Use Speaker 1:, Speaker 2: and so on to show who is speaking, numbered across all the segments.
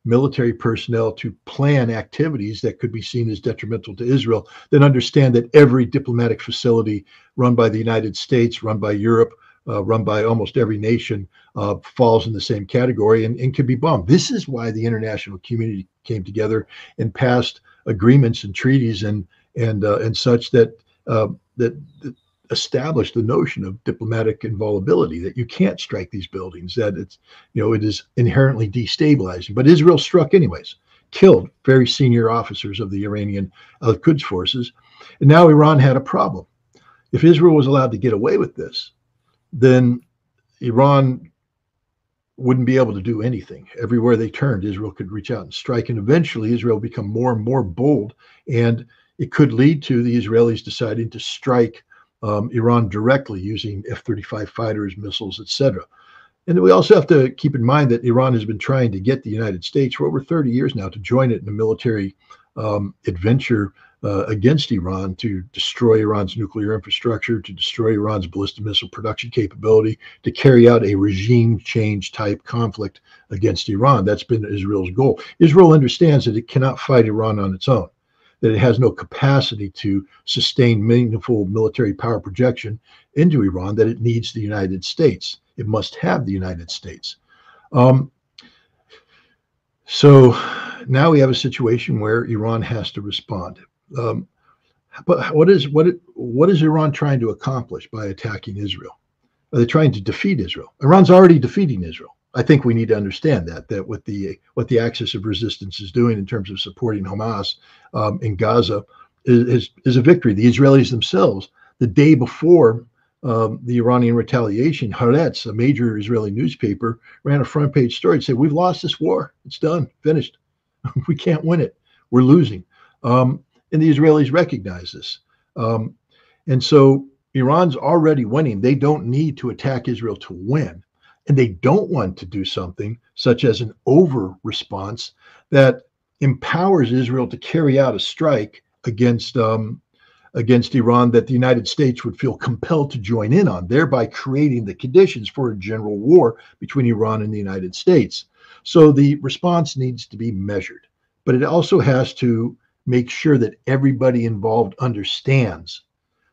Speaker 1: military personnel to plan activities that could be seen as detrimental to Israel, then understand that every diplomatic facility run by the United States, run by Europe, run by almost every nation, falls in the same category and can be bombed. This is why the international community came together and passed agreements and treaties and such that established the notion of diplomatic invulnerability, that you can't strike these buildings, that it is inherently destabilizing. But Israel struck anyways, killed very senior officers of the Iranian Al-Quds forces, and now Iran had a problem. If Israel was allowed to get away with this, then Iran wouldn't be able to do anything. Everywhere they turned, Israel could reach out and strike, and eventually Israel would become more and more bold, and it could lead to the Israelis deciding to strike Iran directly using F-35 fighters, missiles, etc. And we also have to keep in mind that Iran has been trying to get the United States for over 30 years now to join it in a military adventure against Iran, to destroy Iran's nuclear infrastructure, to destroy Iran's ballistic missile production capability, to carry out a regime change type conflict against Iran. That's been Israel's goal. Israel understands that it cannot fight Iran on its own, that it has no capacity to sustain meaningful military power projection into Iran, that it needs the United States. It must have the United States. So now we have a situation where Iran has to respond. But what is Iran trying to accomplish by attacking Israel? Are they trying to defeat Israel? Iran's already defeating Israel. I think we need to understand that what the axis of resistance is doing in terms of supporting Hamas in Gaza is a victory. The Israelis themselves, the day before the Iranian retaliation, Haaretz, a major Israeli newspaper, ran a front page story and said, "We've lost this war. It's done, finished. We can't win it. We're losing." And the Israelis recognize this. And so Iran's already winning. They don't need to attack Israel to win. And they don't want to do something such as an over response that empowers Israel to carry out a strike against Iran that the United States would feel compelled to join in on, thereby creating the conditions for a general war between Iran and the United States. So the response needs to be measured, but it also has to make sure that everybody involved understands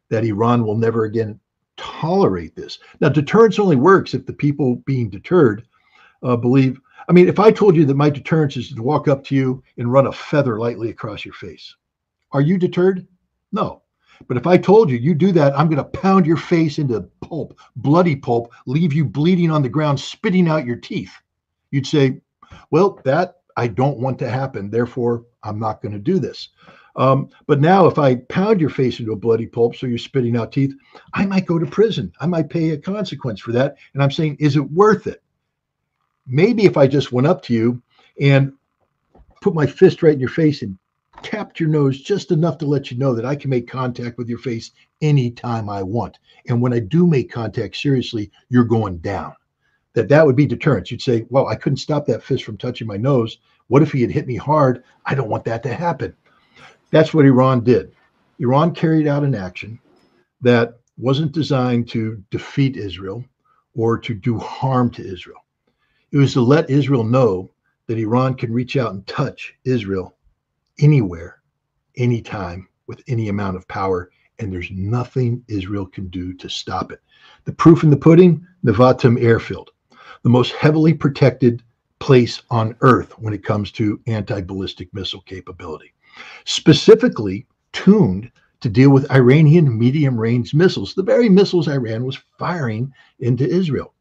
Speaker 1: that Iran will never again tolerate this. Now, deterrence only works if the people being deterred believe. I mean, if I told you that my deterrence is to walk up to you and run a feather lightly across your face, are you deterred? No. But if I told you, you do that, I'm going to pound your face into pulp, bloody pulp, leave you bleeding on the ground, spitting out your teeth, you'd say, well, that I don't want to happen. Therefore, I'm not going to do this. But now if I pound your face into a bloody pulp so you're spitting out teeth, I might go to prison. I might pay a consequence for that. And I'm saying, is it worth it? Maybe if I just went up to you and put my fist right in your face and tapped your nose just enough to let you know that I can make contact with your face anytime I want. And when I do make contact seriously, you're going down. That would be deterrence. You'd say, well, I couldn't stop that fist from touching my nose. What if he had hit me hard? I don't want that to happen. That's what Iran did. Iran carried out an action that wasn't designed to defeat Israel or to do harm to Israel. It was to let Israel know that Iran can reach out and touch Israel anywhere, anytime, with any amount of power, and there's nothing Israel can do to stop it. The proof in the pudding, Nevatim airfield, the most heavily protected place on earth when it comes to anti-ballistic missile capability, specifically tuned to deal with Iranian medium-range missiles, the very missiles Iran was firing into Israel.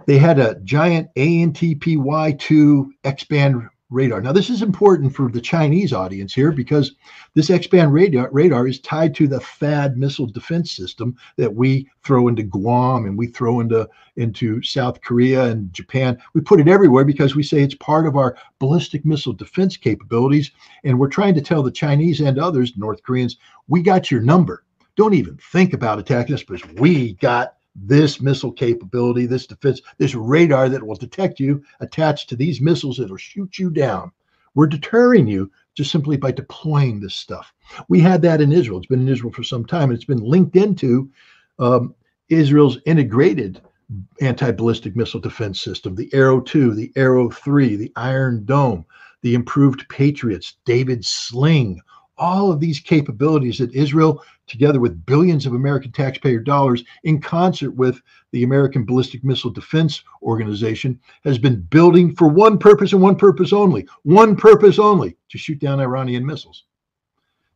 Speaker 1: They had a giant ANTPY-2 X-band radar. Now, this is important for the Chinese audience here because this X-band radar is tied to the THAAD missile defense system that we throw into Guam and we throw into South Korea and Japan. We put it everywhere because we say it's part of our ballistic missile defense capabilities. And we're trying to tell the Chinese and others, North Koreans, we got your number. Don't even think about attacking us because we got this missile capability, this defense, this radar that will detect you attached to these missiles that will shoot you down. We're deterring you just simply by deploying this stuff. We had that in Israel. It's been in Israel for some time. And it's been linked into Israel's integrated anti-ballistic missile defense system, the Arrow 2, the Arrow 3, the Iron Dome, the improved Patriots, David Sling, all of these capabilities that Israel, together with billions of American taxpayer dollars, in concert with the American Ballistic Missile Defense Organization, has been building for one purpose and one purpose only, to shoot down Iranian missiles.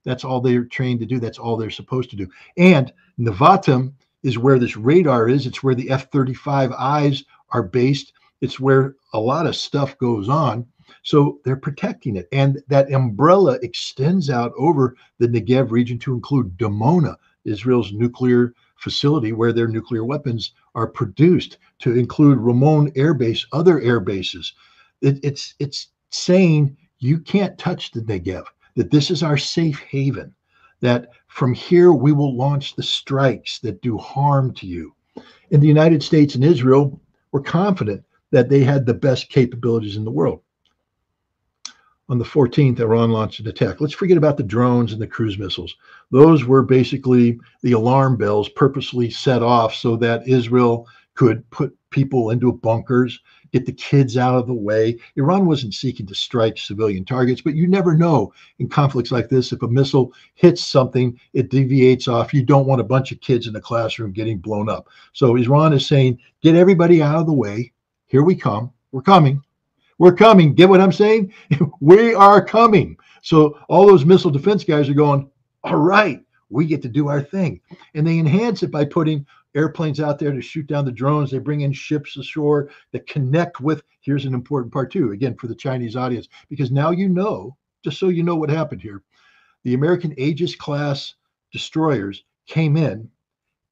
Speaker 1: That's all they're trained to do. That's all they're supposed to do. And Nevatim is where this radar is. It's where the F-35Is are based. It's where a lot of stuff goes on. So they're protecting it. And that umbrella extends out over the Negev region to include Dimona, Israel's nuclear facility where their nuclear weapons are produced, to include Ramon Air Base, other air bases. It's saying you can't touch the Negev, that this is our safe haven, that from here we will launch the strikes that do harm to you. And the United States and Israel were confident that they had the best capabilities in the world. On the 14th, Iran launched an attack. Let's forget about the drones and the cruise missiles. Those were basically the alarm bells purposely set off so that Israel could put people into bunkers, get the kids out of the way. Iran wasn't seeking to strike civilian targets, but you never know in conflicts like this. If a missile hits something, it deviates off. You don't want a bunch of kids in the classroom getting blown up. So Iran is saying, get everybody out of the way. Here we come. We're coming. We're coming. Get what I'm saying? We are coming. So all those missile defense guys are going, all right, we get to do our thing. And they enhance it by putting airplanes out there to shoot down the drones. They bring in ships ashore that connect with, here's an important part too, again, for the Chinese audience, because now you know, just so you know what happened here, the American Aegis class destroyers came in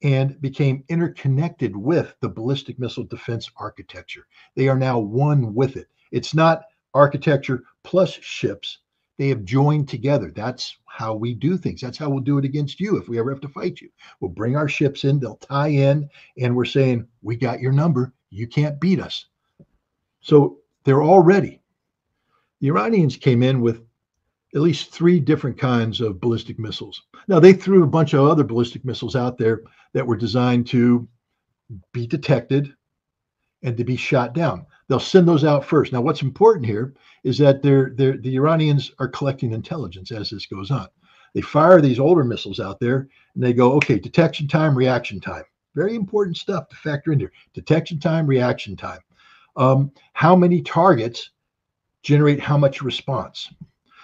Speaker 1: and became interconnected with the ballistic missile defense architecture. They are now one with it. It's not architecture plus ships. They have joined together. That's how we do things. That's how we'll do it against you if we ever have to fight you. We'll bring our ships in, they'll tie in, and we're saying, we got your number. You can't beat us. So they're all ready. The Iranians came in with at least 3 different kinds of ballistic missiles. Now, they threw a bunch of other ballistic missiles out there that were designed to be detected and to be shot down. They'll send those out first. Now, what's important here is that the Iranians are collecting intelligence as this goes on. They fire these older missiles out there, and they go, okay, detection time, reaction time. Very important stuff to factor in here. Detection time, reaction time. How many targets generate how much response?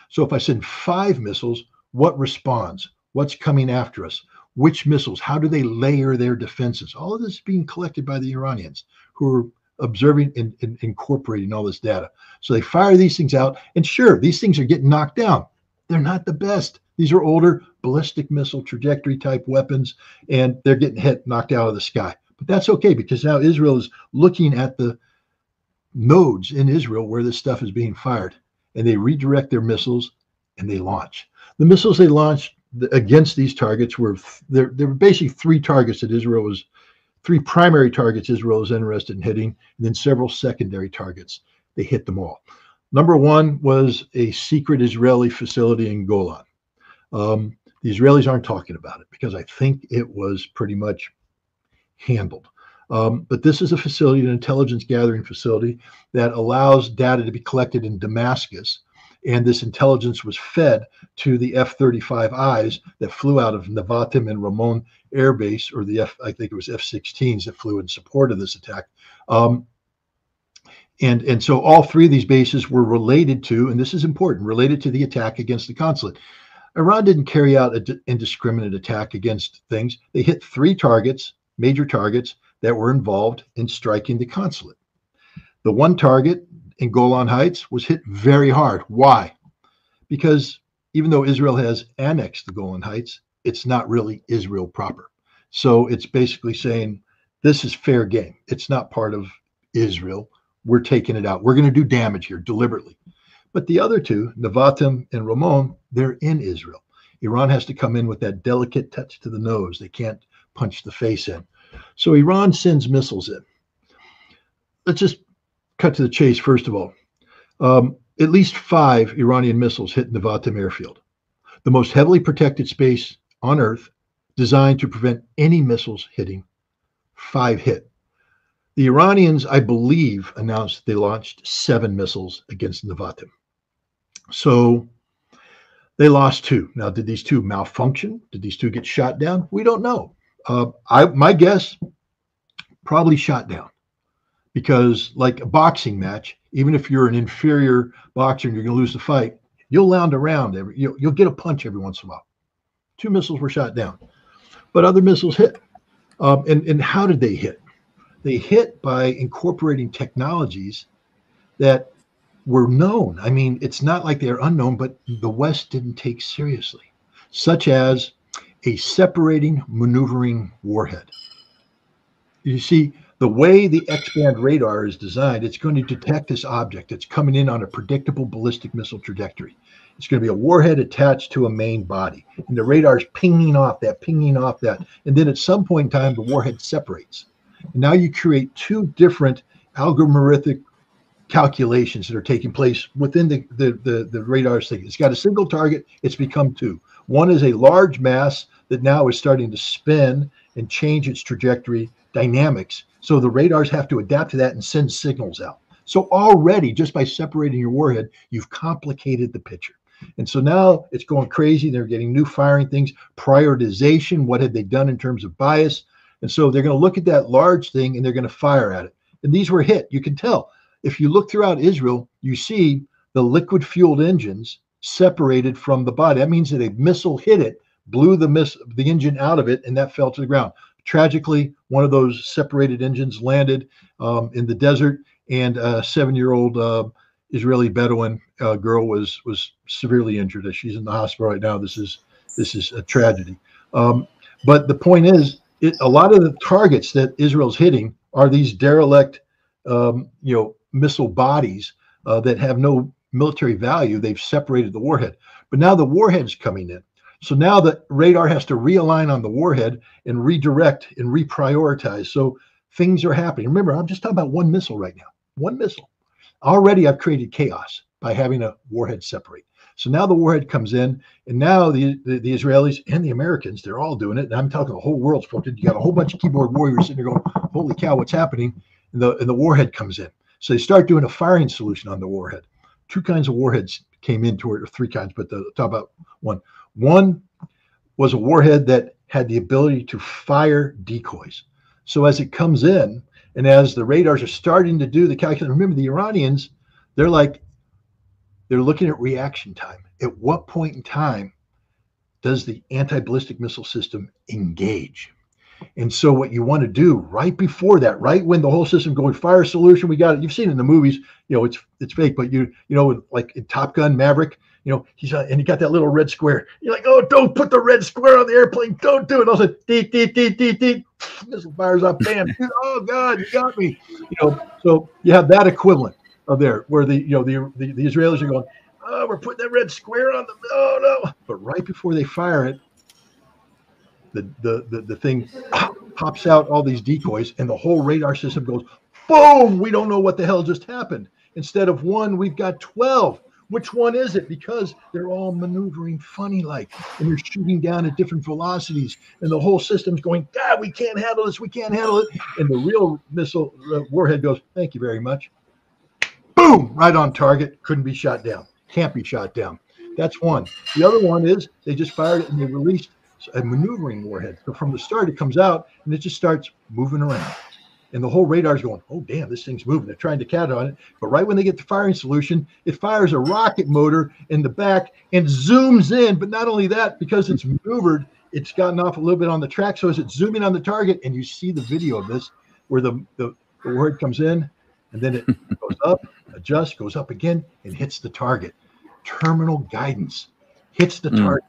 Speaker 1: So if I send 5 missiles, what responds? What's coming after us? Which missiles? How do they layer their defenses? All of this is being collected by the Iranians, who are observing and incorporating all this data. So they fire these things out, and sure, these things are getting knocked down. They're not the best. These are older ballistic missile trajectory type weapons, and they're getting hit, knocked out of the sky. But that's okay, because now Israel is looking at the nodes in Israel where this stuff is being fired, and they redirect their missiles and they launch. The missiles they launched against these targets were, there were basically 3 targets that Israel was, 3 primary targets Israel was interested in hitting, and then several secondary targets. They hit them all. Number 1 was a secret Israeli facility in Golan. The Israelis aren't talking about it because I think it was pretty much handled. But this is a facility, an intelligence gathering facility that allows data to be collected in Damascus. And this intelligence was fed to the F-35Is that flew out of Nevatim and Ramon Air Base, or the I think it was F-16s that flew in support of this attack. And so all 3 of these bases were related to, and this is important, related to the attack against the consulate. Iran didn't carry out an indiscriminate attack against things. They hit 3 targets, major targets, that were involved in striking the consulate. The one target in Golan Heights was hit very hard. Why? Because even though Israel has annexed the Golan Heights, it's not really Israel proper. So it's basically saying, this is fair game. It's not part of Israel. We're taking it out. We're going to do damage here deliberately. But the other 2, Nevatim and Ramon, they're in Israel. Iran has to come in with that delicate touch to the nose. They can't punch the face in. So Iran sends missiles in. Let's just cut to the chase, first of all. At least 5 Iranian missiles hit Nevatim airfield, the most heavily protected space on Earth, designed to prevent any missiles hitting. 5 hit. The Iranians, I believe, announced they launched 7 missiles against Nevatim. So they lost 2. Now, did these 2 malfunction? Did these 2 get shot down? We don't know. My guess, probably shot down, because like a boxing match, even if you're an inferior boxer and you're going to lose the fight, you'll lounge around. You'll get a punch every once in a while. 2 missiles were shot down, but other missiles hit. And how did they hit? They hit by incorporating technologies that were known. I mean, it's not like they're unknown, but the West didn't take seriously, such as a separating maneuvering warhead. You see, the way the X-band radar is designed, it's going to detect this object that's coming in on a predictable ballistic missile trajectory. It's going to be a warhead attached to a main body, and the radar's pinging off that, and then at some point in time, the warhead separates. And now you create 2 different algorithmic calculations that are taking place within the radar's thing. It's got a single target, it's become 2. One is a large mass that now is starting to spin and change its trajectory dynamics. So the radars have to adapt to that and send signals out. So already, just by separating your warhead, you've complicated the picture. And so now it's going crazy. They're getting new firing things, prioritization. What had they done in terms of bias? And so they're going to look at that large thing and they're going to fire at it. And these were hit. You can tell. If you look throughout Israel, you see the liquid fueled engines separated from the body. That means that a missile hit it, blew the engine out of it, and that fell to the ground. Tragically, one of those separated engines landed in the desert, and a 7-year-old Israeli Bedouin girl was severely injured. She's in the hospital right now. This is a tragedy. But the point is, a lot of the targets that Israel's hitting are these derelict, missile bodies that have no military value. They've separated the warhead, but now the warhead's coming in. So now the radar has to realign on the warhead and redirect and reprioritize. So things are happening. Remember, I'm just talking about 1 missile right now. 1 missile. Already I've created chaos by having a warhead separate. So now the warhead comes in, and now the Israelis and the Americans, they're all doing it. And I'm talking the whole world's focused. You got a whole bunch of keyboard warriors sitting there going, holy cow, what's happening? And the warhead comes in. So they start doing a firing solution on the warhead. 2 kinds of warheads came into it, or 3 kinds, but I'll talk about one. One was a warhead that had the ability to fire decoys. So as it comes in, and as the radars are starting to do the calculation, remember the Iranians, they're looking at reaction time. At what point in time does the anti-ballistic missile system engage? And so what you want to do right before that, right when the whole system going fire solution, we got it. You've seen it in the movies, it's fake, but like in Top Gun Maverick, he's and you got that little red square. You're like, oh, don't put the red square on the airplane. Don't do it. And all of a sudden, deep, deep, deep, deep, deep, missile fires up, bam. Oh God, you got me. So you have that equivalent of there, where the Israelis are going, oh, we're putting that red square on the, oh no. But right before they fire it, the thing pops out all these decoys, and the whole radar system goes boom. We don't know what the hell just happened. Instead of 1, we've got 12. Which one is it? Because they're all maneuvering funny like, and they're shooting down at different velocities, and the whole system's going, God, we can't handle this. We can't handle it. And the real missile warhead goes, thank you very much. Boom, right on target. Couldn't be shot down. Can't be shot down. That's one. The other one is they just fired it and they released a maneuvering warhead. So from the start, it comes out and it just starts moving around. And the whole radar's going, oh, damn, this thing's moving. They're trying to catch on it. But right when they get the firing solution, it fires a rocket motor in the back and zooms in. But not only that, because it's maneuvered, it's gotten off a little bit on the track. So as it's zooming on the target, and you see the video of this, where the warhead comes in, and then it goes up, adjusts, goes up again, and hits the target. Terminal guidance hits the target.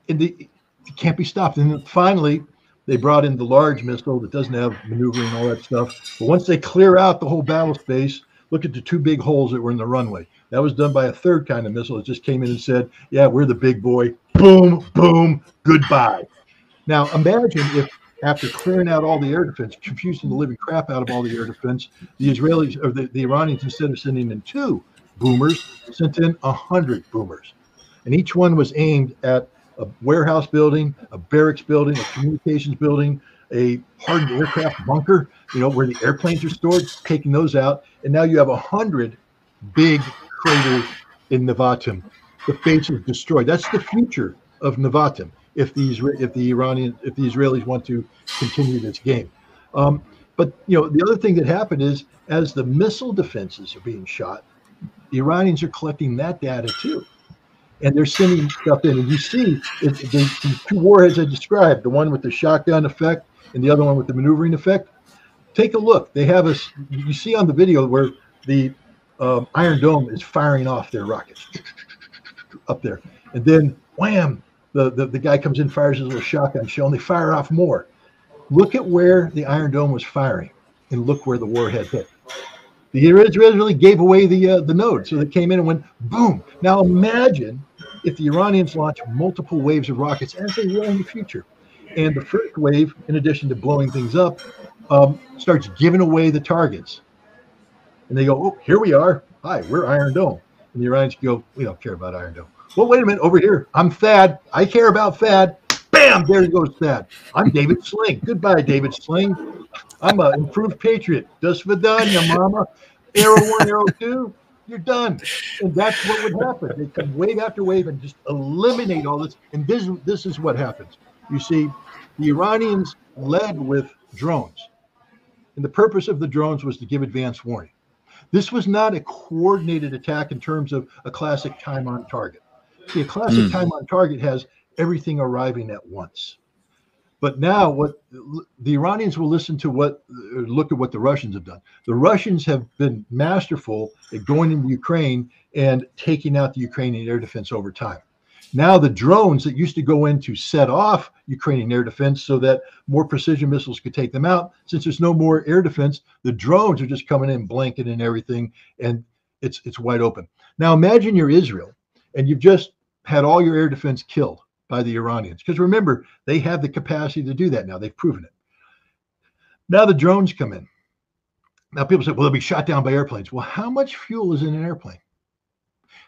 Speaker 1: And it can't be stopped. And then finally, they brought in the large missile that doesn't have maneuvering and all that stuff. But once they clear out the whole battle space, look at the 2 big holes that were in the runway. That was done by a 3rd kind of missile that just came in and said, yeah, we're the big boy. Boom, boom, goodbye. Now, imagine if after clearing out all the air defense, confusing the living crap out of all the air defense, the Israelis or the Iranians, instead of sending in 2 boomers, sent in 100 boomers. And each one was aimed at a warehouse building, a barracks building, a communications building, a hardened aircraft bunker, where the airplanes are stored, taking those out. And now you have 100 big craters in Nevatim. The face is destroyed. That's the future of Nevatim if the Israelis want to continue this game. But the other thing that happened is, as the missile defenses are being shot, the Iranians are collecting that data too, and they're sending stuff in. And you see the two warheads I described, the one with the shotgun effect and the other one with the maneuvering effect. Take a look. They have us. You see on the video where the Iron Dome is firing off their rockets up there, and then wham, the guy comes in, fires his little shotgun shell, and they fire off more. Look at where the Iron Dome was firing, and look where the warhead hit. The Israelis really gave away the node, so they came in and went boom. Now imagine if the Iranians launch multiple waves of rockets, as they will in the future, and the first wave, in addition to blowing things up, starts giving away the targets, and they go, "Oh, here we are. Hi, we're Iron Dome," and the Iranians go, "We don't care about Iron Dome." Well, wait a minute, over here, I'm Thad. I care about Thad. Bam! There goes Thad. I'm David Sling. Goodbye, David Sling. I'm an improved patriot. Das vidanya, mama. Arrow 1, arrow 2, you're done. And that's what would happen. They come wave after wave and just eliminate all this. And this is what happens. You see, the Iranians led with drones. And the purpose of the drones was to give advance warning. This was not a coordinated attack in terms of a classic time on target. See, a classic time on target has everything arriving at once. But now what the Iranians will look at what the Russians have done. The Russians have been masterful at going into Ukraine and taking out the Ukrainian air defense over time. Now the drones that used to go in to set off Ukrainian air defense so that more precision missiles could take them out, since there's no more air defense, the drones are just coming in, blanketing everything, and it's wide open. Now imagine you're Israel and you've just had all your air defense killed by the Iranians. Because remember, they have the capacity to do that now. They've proven it. Now the drones come in. Now people say, well, they'll be shot down by airplanes. Well, how much fuel is in an airplane?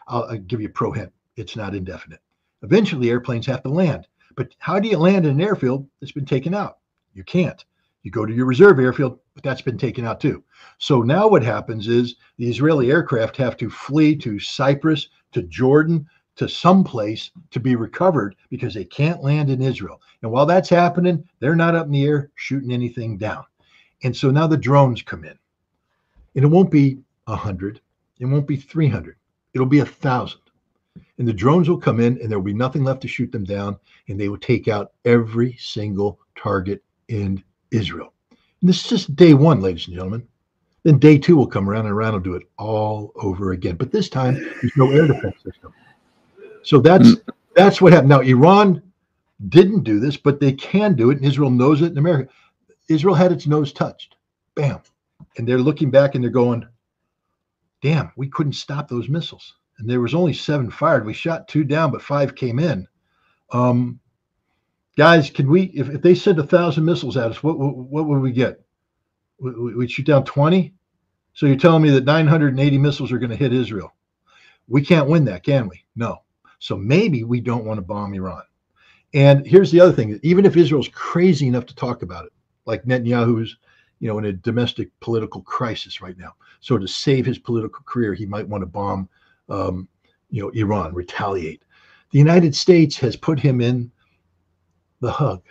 Speaker 1: I'll give you a pro hint. It's not indefinite. Eventually, airplanes have to land. But how do you land in an airfield that's been taken out? You can't. You go to your reserve airfield, but that's been taken out too. So now what happens is the Israeli aircraft have to flee to Cyprus, to Jordan, to some place to be recovered because they can't land in Israel. And while that's happening, they're not up in the air shooting anything down. And so now the drones come in. And it won't be 100. It won't be 300. It'll be 1,000. And the drones will come in and there will be nothing left to shoot them down. And they will take out every single target in Israel. And this is just day one, ladies and gentlemen. Then day two will come around and Iran will do it all over again. But this time, there's no air defense system. So that's what happened. Now, Iran didn't do this, but they can do it, and Israel knows it in America. Israel had its nose touched. Bam. And they're looking back and they're going, damn, we couldn't stop those missiles. And there was only 7 fired. We shot 2 down, but 5 came in. Guys, can we, if they sent 1,000 missiles at us, what would we get? We'd shoot down 20? So you're telling me that 980 missiles are going to hit Israel. We can't win that, can we? No. So maybe we don't want to bomb Iran. And here's the other thing. Even if Israel's crazy enough to talk about it, like Netanyahu's, in a domestic political crisis right now. So to save his political career, he might want to bomb, Iran, retaliate. The United States has put him in the hug.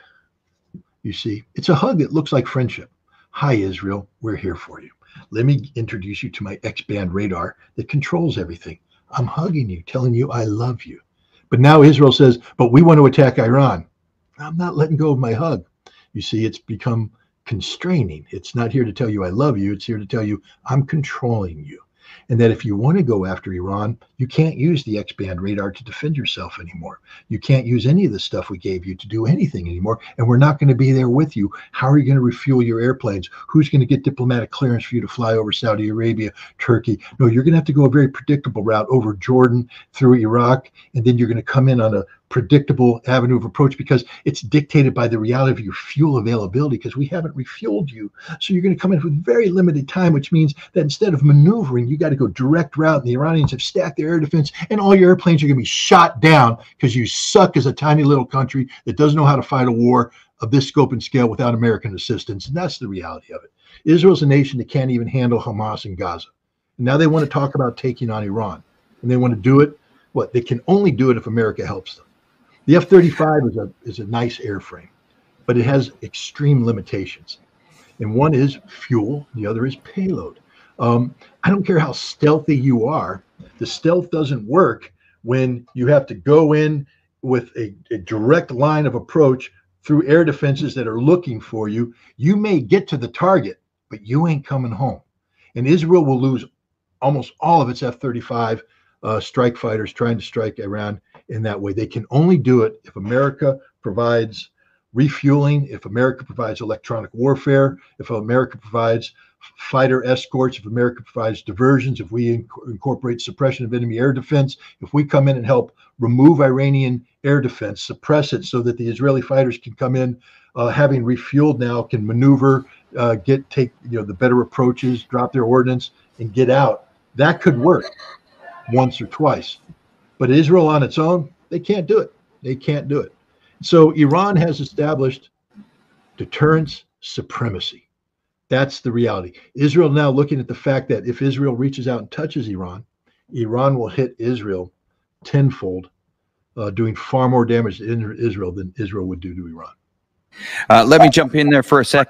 Speaker 1: You see, it's a hug that looks like friendship. Hi, Israel, we're here for you. Let me introduce you to my X-band radar that controls everything. I'm hugging you, telling you I love you. But now Israel says, but we want to attack Iran. I'm not letting go of my hug. You see, it's become constraining. It's not here to tell you I love you. It's here to tell you I'm controlling you. And that if you want to go after Iran, you can't use the X-band radar to defend yourself anymore. You can't use any of the stuff we gave you to do anything anymore. And we're not going to be there with you. How are you going to refuel your airplanes? Who's going to get diplomatic clearance for you to fly over Saudi Arabia, Turkey? No, you're going to have to go a very predictable route over Jordan, through Iraq, and then you're going to come in on a predictable avenue of approach because it's dictated by the reality of your fuel availability because we haven't refueled you. So you're going to come in with very limited time, which means that instead of maneuvering, you got to go direct route. And the Iranians have stacked their air defense and all your airplanes are going to be shot down because you suck as a tiny little country that doesn't know how to fight a war of this scope and scale without American assistance. And that's the reality of it. Israel's a nation that can't even handle Hamas in Gaza. And now they want to talk about taking on Iran. And they want to do it. What? They can only do it if America helps them. The F-35 is a nice airframe, but it has extreme limitations. And one is fuel, the other is payload. I don't care how stealthy you are. The stealth doesn't work when you have to go in with a direct line of approach through air defenses that are looking for you. You may get to the target, but you ain't coming home. And Israel will lose almost all of its F-35 strike fighters trying to strike Iran in that way. They can only do it if America provides refueling, if America provides electronic warfare, if America provides fighter escorts, if America provides diversions, if we incorporate suppression of enemy air defense, if we come in and help remove Iranian air defense, suppress it so that the Israeli fighters can come in, having refueled now, can maneuver, take the better approaches, drop their ordnance, and get out. That could work once or twice. But Israel on its own, they can't do it. They can't do it. So Iran has established deterrence supremacy. That's the reality. Israel now looking at the fact that if Israel reaches out and touches Iran, Iran will hit Israel tenfold, doing far more damage to Israel than Israel would do to Iran.
Speaker 2: Let me jump in there for a second.